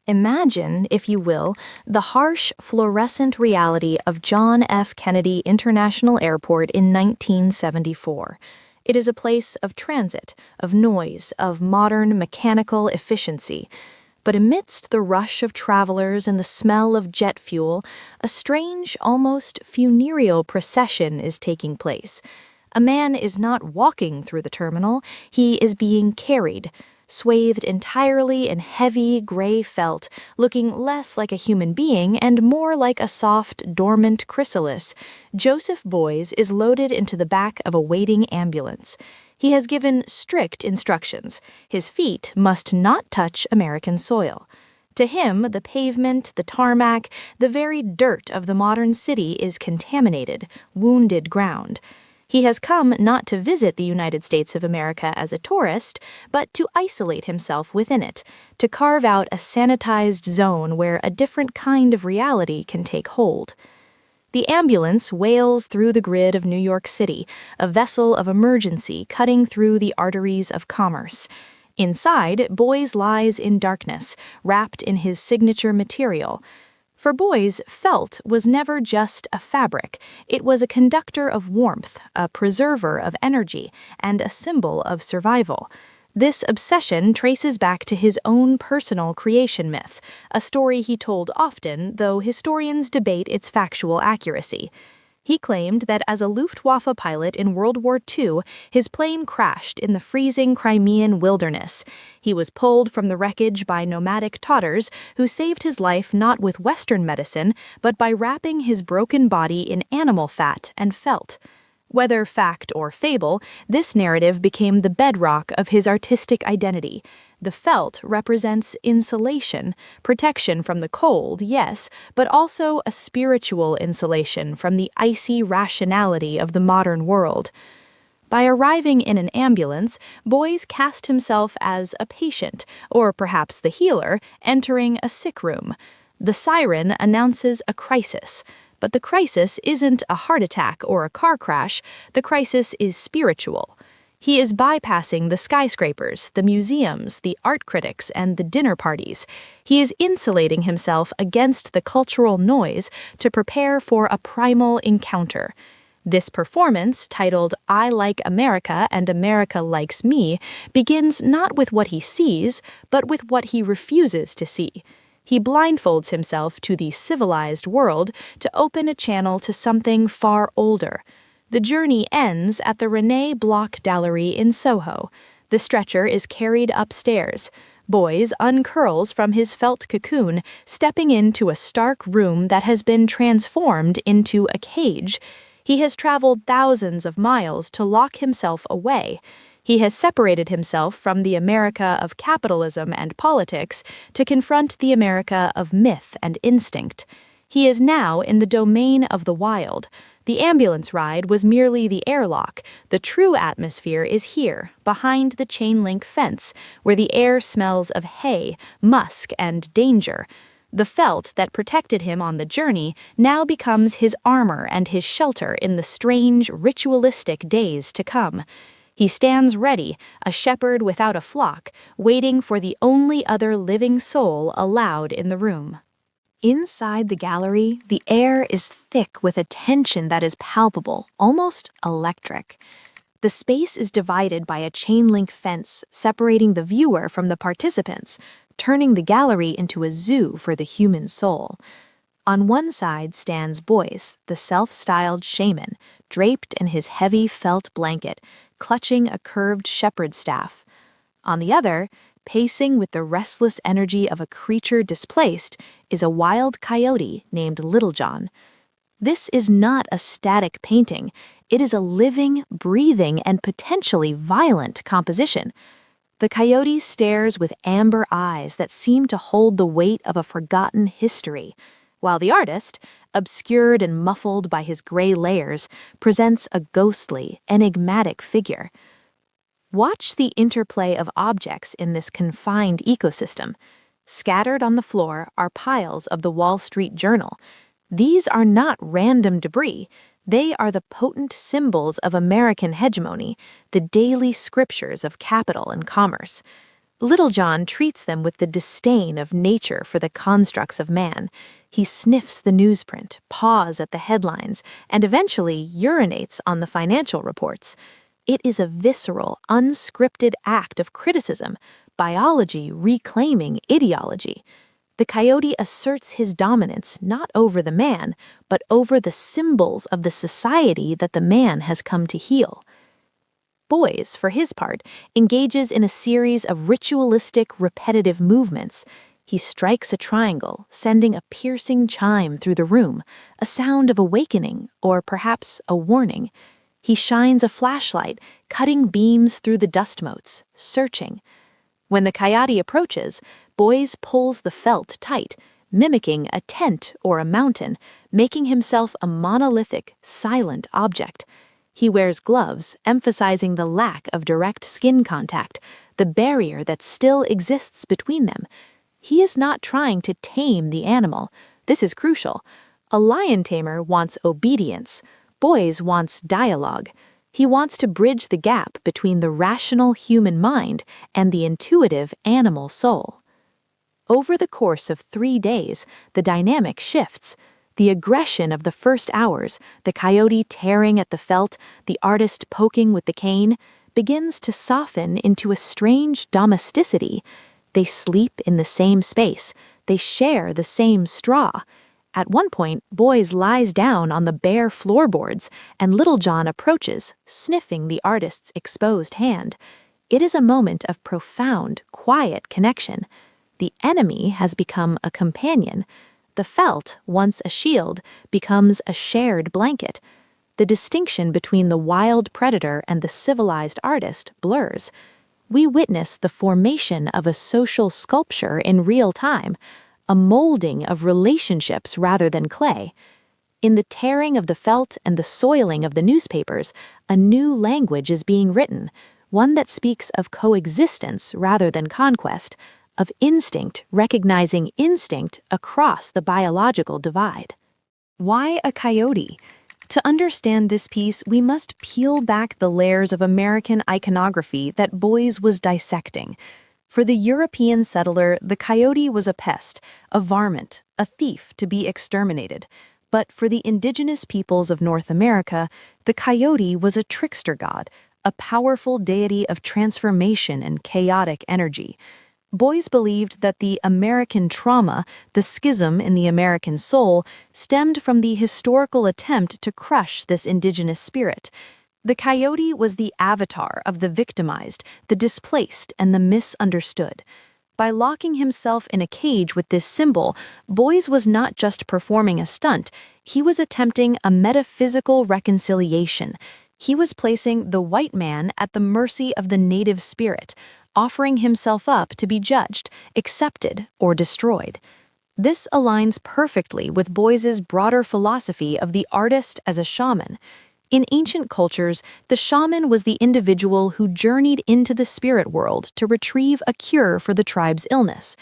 Imagine, if you will, the harsh, fluorescent reality of John F. Kennedy International Airport in 1974. It is a place of transit, of noise, of modern mechanical efficiency. But amidst the rush of travelers and the smell of jet fuel, a strange, almost funereal procession is taking place. A man is not walking through the terminal, he is being carried, swathed entirely in heavy gray felt, looking less like a human being and more like a soft, dormant chrysalis. Josephbeuys is loaded into the back of a waiting ambulance. He has given strict instructions. His feet must not touch American soil. To him, the pavement, the tarmac, the very dirt of the modern city is contaminated, wounded ground. He has come not to visit the United States of America as a tourist, but to isolate himself within it, to carve out a sanitized zone where a different kind of reality can take hold. The ambulance wails through the grid of New York City, a vessel of emergency cutting through the arteries of commerce. Inside, Beuys lies in darkness, wrapped in his signature material. For Beuys, felt was never just a fabric. It was a conductor of warmth, a preserver of energy, and a symbol of survival. This obsession traces back to his own personal creation myth, a story he told often, though historians debate its factual accuracy. He claimed that as a Luftwaffe pilot in World War II, his plane crashed in the freezing Crimean wilderness. He was pulled from the wreckage by nomadic Tatars who saved his life not with Western medicine, but by wrapping his broken body in animal fat and felt. Whether fact or fable, this narrative became the bedrock of his artistic identity. The felt represents insulation, protection from the cold, yes, but also a spiritual insulation from the icy rationality of the modern world. By arriving in an ambulance, Beuys cast himself as a patient, or perhaps the healer, entering a sick room. The siren announces a crisis. But the crisis isn't a heart attack or a car crash, the crisis is spiritual. He is bypassing the skyscrapers, the museums, the art critics, and the dinner parties. He is insulating himself against the cultural noise to prepare for a primal encounter. This performance, titled I Like America and America Likes Me, begins not with what he sees, but with what he refuses to see. He blindfolds himself to the civilized world to open a channel to something far older. The journey ends at the René Bloch Gallery in SoHo. The stretcher is carried upstairs. Beuys uncurls from his felt cocoon, stepping into a stark room that has been transformed into a cage. He has traveled thousands of miles to lock himself away. He has separated himself from the America of capitalism and politics to confront the America of myth and instinct. He is now in the domain of the wild. The ambulance ride was merely the airlock. The true atmosphere is here, behind the chain-link fence, where the air smells of hay, musk, and danger. The felt that protected him on the journey now becomes his armor and his shelter in the strange, ritualistic days to come. He stands ready, a shepherd without a flock, waiting for the only other living soul allowed in the room. Inside the gallery, the air is thick with a tension that is palpable, almost electric. The space is divided by a chain-link fence separating the viewer from the participants, turning the gallery into a zoo for the human soul. On one side stands Beuys, the self-styled shaman, draped in his heavy felt blanket, clutching a curved shepherd's staff. On the other, pacing with the restless energy of a creature displaced, is a wild coyote named Little John. This is not a static painting. It is a living, breathing, and potentially violent composition. The coyote stares with amber eyes that seem to hold the weight of a forgotten history, while the artist, obscured and muffled by his gray layers, presents a ghostly, enigmatic figure. Watch the interplay of objects in this confined ecosystem. Scattered on the floor are piles of the Wall Street Journal. These are not random debris. They are the potent symbols of American hegemony, the daily scriptures of capital and commerce. Little John treats them with the disdain of nature for the constructs of man. He sniffs the newsprint, paws at the headlines, and eventually urinates on the financial reports. It is a visceral, unscripted act of criticism, biology reclaiming ideology. The coyote asserts his dominance not over the man, but over the symbols of the society that the man has come to heal. Beuys, for his part, engages in a series of ritualistic, repetitive movements. He strikes a triangle, sending a piercing chime through the room, a sound of awakening, or perhaps a warning. He shines a flashlight, cutting beams through the dust motes, searching. When the coyote approaches, Beuys pulls the felt tight, mimicking a tent or a mountain, making himself a monolithic, silent object. He wears gloves, emphasizing the lack of direct skin contact, the barrier that still exists between them. He is not trying to tame the animal. This is crucial. A lion tamer wants obedience. Beuys wants dialogue. He wants to bridge the gap between the rational human mind and the intuitive animal soul. Over the course of 3 days, the dynamic shifts. The aggression of the first hours, the coyote tearing at the felt, the artist poking with the cane, begins to soften into a strange domesticity. They sleep in the same space. They share the same straw. At one point, Beuys lies down on the bare floorboards, and Little John approaches, sniffing the artist's exposed hand. It is a moment of profound, quiet connection. The enemy has become a companion. The felt, once a shield, becomes a shared blanket. The distinction between the wild predator and the civilized artist blurs. We witness the formation of a social sculpture in real time, a molding of relationships rather than clay. In the tearing of the felt and the soiling of the newspapers, a new language is being written, one that speaks of coexistence rather than conquest, of instinct recognizing instinct across the biological divide. Why a coyote? To understand this piece, we must peel back the layers of American iconography that Beuys was dissecting. For the European settler, the coyote was a pest, a varmint, a thief to be exterminated. But for the indigenous peoples of North America, the coyote was a trickster god, a powerful deity of transformation and chaotic energy. Beuys believed that the American trauma, the schism in the American soul, stemmed from the historical attempt to crush this indigenous spirit. The coyote was the avatar of the victimized, the displaced, and the misunderstood. By locking himself in a cage with this symbol, Beuys was not just performing a stunt, he was attempting a metaphysical reconciliation. He was placing the white man at the mercy of the native spirit, offering himself up to be judged, accepted, or destroyed. This aligns perfectly with Beuys's broader philosophy of the artist as a shaman. In ancient cultures, the shaman was the individual who journeyed into the spirit world to retrieve a cure for the tribe's illness.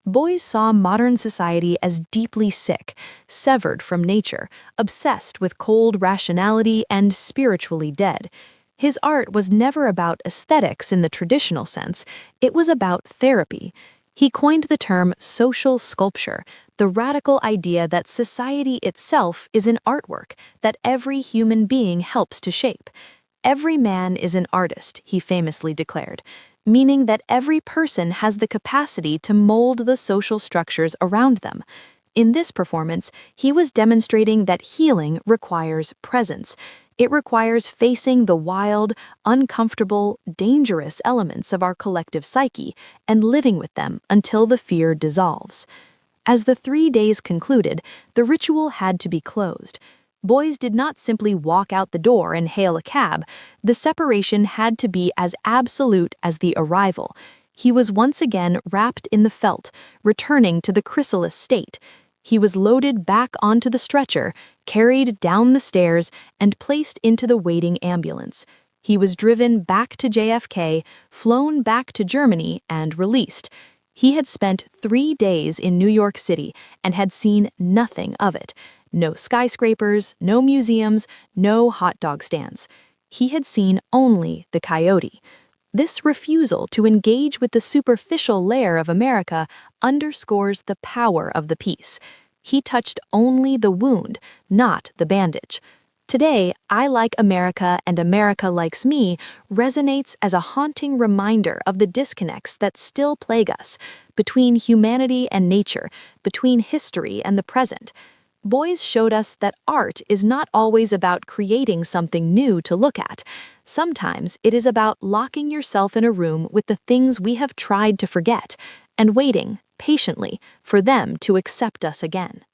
Beuys saw modern society as deeply sick, severed from nature, obsessed with cold rationality, and spiritually dead. His art was never about aesthetics in the traditional sense, it was about therapy. He coined the term social sculpture, the radical idea that society itself is an artwork that every human being helps to shape. Every man is an artist, he famously declared, meaning that every person has the capacity to mold the social structures around them. In this performance, he was demonstrating that healing requires presence. It requires facing the wild, uncomfortable, dangerous elements of our collective psyche and living with them until the fear dissolves. As the 3 days concluded, the ritual had to be closed. Beuys did not simply walk out the door and hail a cab. The separation had to be as absolute as the arrival. He was once again wrapped in the felt, returning to the chrysalis state. He was loaded back onto the stretcher, carried down the stairs, and placed into the waiting ambulance. He was driven back to JFK, flown back to Germany, and released. He had spent 3 days in New York City and had seen nothing of it. No skyscrapers, no museums, no hot dog stands. He had seen only the coyote. This refusal to engage with the superficial layer of America underscores the power of the piece. He touched only the wound, not the bandage. Today, I Like America and America Likes Me resonates as a haunting reminder of the disconnects that still plague us, between humanity and nature, between history and the present. Beuys showed us that art is not always about creating something new to look at. Sometimes it is about locking yourself in a room with the things we have tried to forget, and waiting, patiently, for them to accept us again.